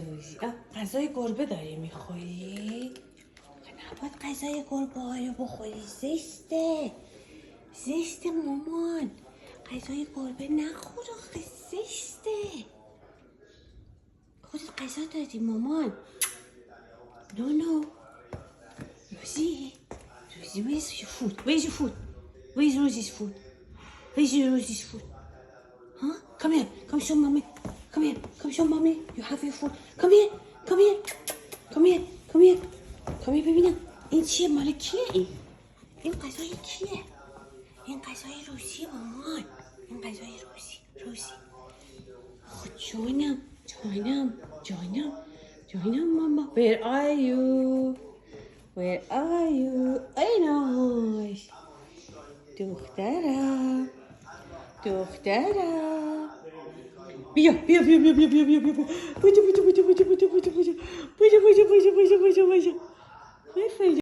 روزی غذای گربه داری میخوری؟ نباید غذای گربه هایو بخوری، زشته مامان. غذای گربه نخور آخه، زشته. خودت غذا دادی مامان. نو روزی where's your food? Where's your food? Where's Roozi's food? Where's your Roozi's food? Huh? Come here. Come show mommy. Come here. Come show mommy. You have your food. Come here. Come here. Come here. Come here. Come here ببینم. این چیه؟ مال کیه این؟ این غذای کیه؟ این غذای روزی مامان. این غذای روزی. خود جانم ماما. Where are you? Where are you? ایناش. دخترم. بیا. بودو